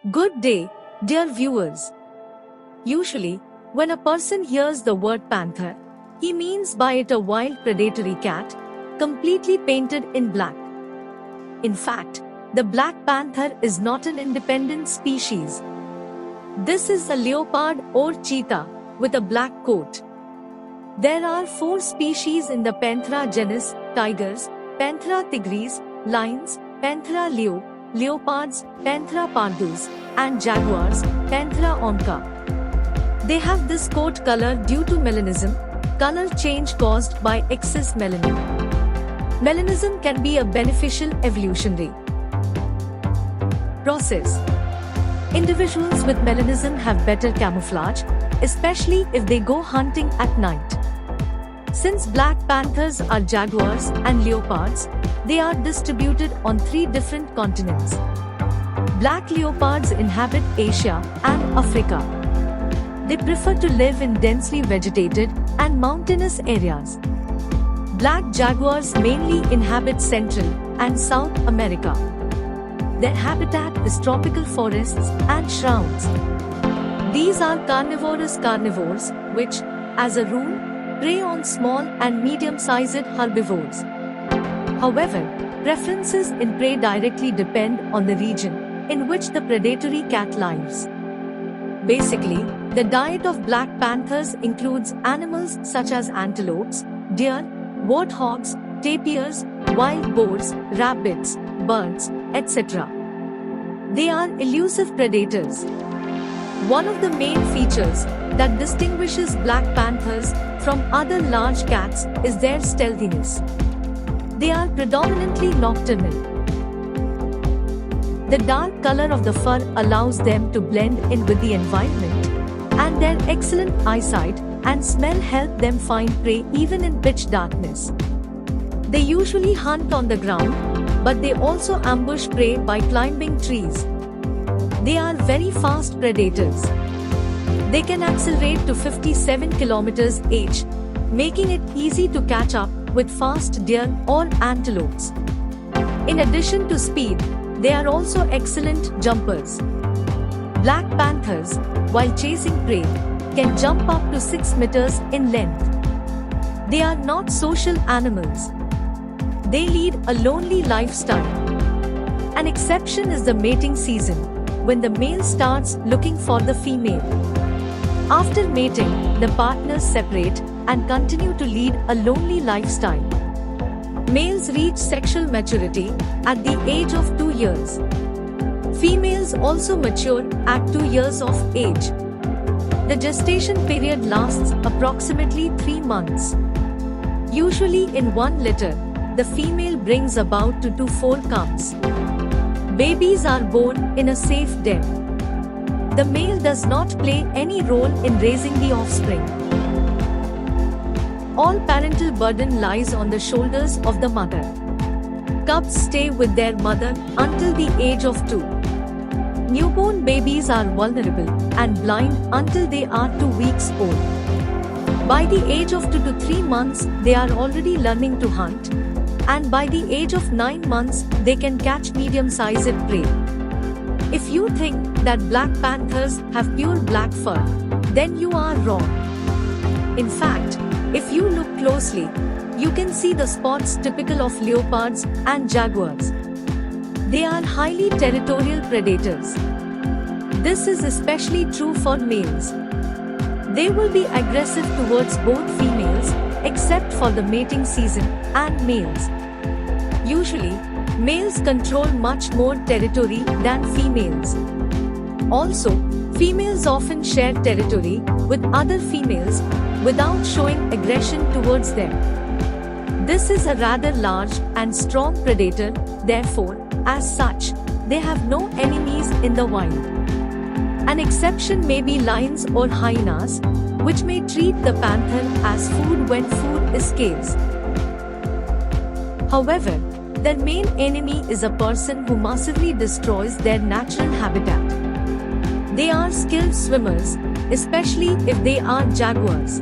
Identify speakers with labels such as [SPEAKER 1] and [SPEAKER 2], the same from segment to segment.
[SPEAKER 1] Good day, dear viewers. Usually, when a person hears the word panther, he means by it a wild predatory cat, completely painted in black. In fact, the black panther is not an independent species. This is a leopard or cheetah with a black coat. There are 4 species in the Panthera genus: tigers, Panthera tigris, lions, Panthera leo, leopards, Panthera pardus, and jaguars, Panthera onca. They have this coat color due to melanism, color change caused by excess melanin. Melanism can be a beneficial evolutionary process. Individuals with melanism have better camouflage, especially if they go hunting at night. Since black panthers are jaguars and leopards, they are distributed on 3 different continents. Black leopards inhabit Asia and Africa. They prefer to live in densely vegetated and mountainous areas. Black jaguars mainly inhabit Central and South America. Their habitat is tropical forests and shrouds. These are carnivorous carnivores which, as a rule, prey on small and medium-sized herbivores. However, preferences in prey directly depend on the region in which the predatory cat lives. Basically, the diet of black panthers includes animals such as antelopes, deer, warthogs, tapirs, wild boars, rabbits, birds, etc. They are elusive predators. One of the main features that distinguishes black panthers from other large cats is their stealthiness. They are predominantly nocturnal. The dark color of the fur allows them to blend in with the environment, and their excellent eyesight and smell help them find prey even in pitch darkness. They usually hunt on the ground, but they also ambush prey by climbing trees. They are very fast predators. They can accelerate to 57 km/h, making it easy to catch up with fast deer or antelopes. In addition to speed, they are also excellent jumpers. Black panthers, while chasing prey, can jump up to 6 meters in length. They are not social animals. They lead a lonely lifestyle. An exception is the mating season, when the male starts looking for the female. After mating, the partners separate and continue to lead a lonely lifestyle. Males reach sexual maturity at the age of 2 years. Females also mature at 2 years of age. The gestation period lasts approximately 3 months. Usually in one litter, the female brings about 2 to 4 cubs. Babies are born in a safe den. The male does not play any role in raising the offspring. All parental burden lies on the shoulders of the mother. Cubs stay with their mother until the age of 2. Newborn babies are vulnerable and blind until they are 2 weeks old. By the age of 2 to 3 months, they are already learning to hunt, and by the age of 9 months, they can catch medium-sized prey. If you think that black panthers have pure black fur, then you are wrong. In fact, if you look closely, you can see the spots typical of leopards and jaguars. They are highly territorial predators. This is especially true for males. They will be aggressive towards both females, except for the mating season, and males. Usually, males control much more territory than females. Also, females often share territory with other females without showing aggression towards them. This is a rather large and strong predator, therefore, as such, they have no enemies in the wild. An exception may be lions or hyenas, which may treat the panther as food when food is scarce. However, their main enemy is a person who massively destroys their natural habitat. They are skilled swimmers, especially if they are jaguars.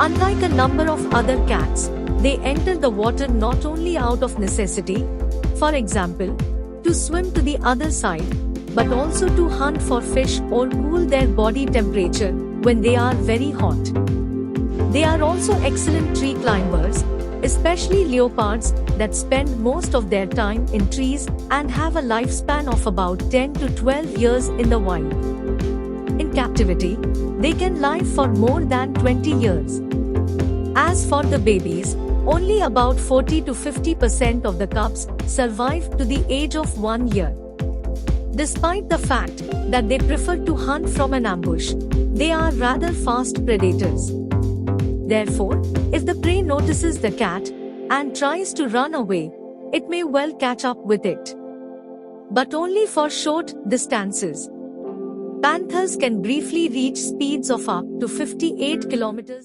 [SPEAKER 1] Unlike a number of other cats, they enter the water not only out of necessity, for example, to swim to the other side, but also to hunt for fish or cool their body temperature when they are very hot. They are also excellent tree climbers, especially leopards that spend most of their time in trees and have a lifespan of about 10 to 12 years in the wild. In captivity, they can live for more than 20 years. As for the babies, only about 40 to 50% of the cubs survive to the age of 1 year. Despite the fact that they prefer to hunt from an ambush, they are rather fast predators. Therefore, if the prey notices the cat and tries to run away, it may well catch up with it. But only for short distances. Panthers can briefly reach speeds of up to 58 kilometers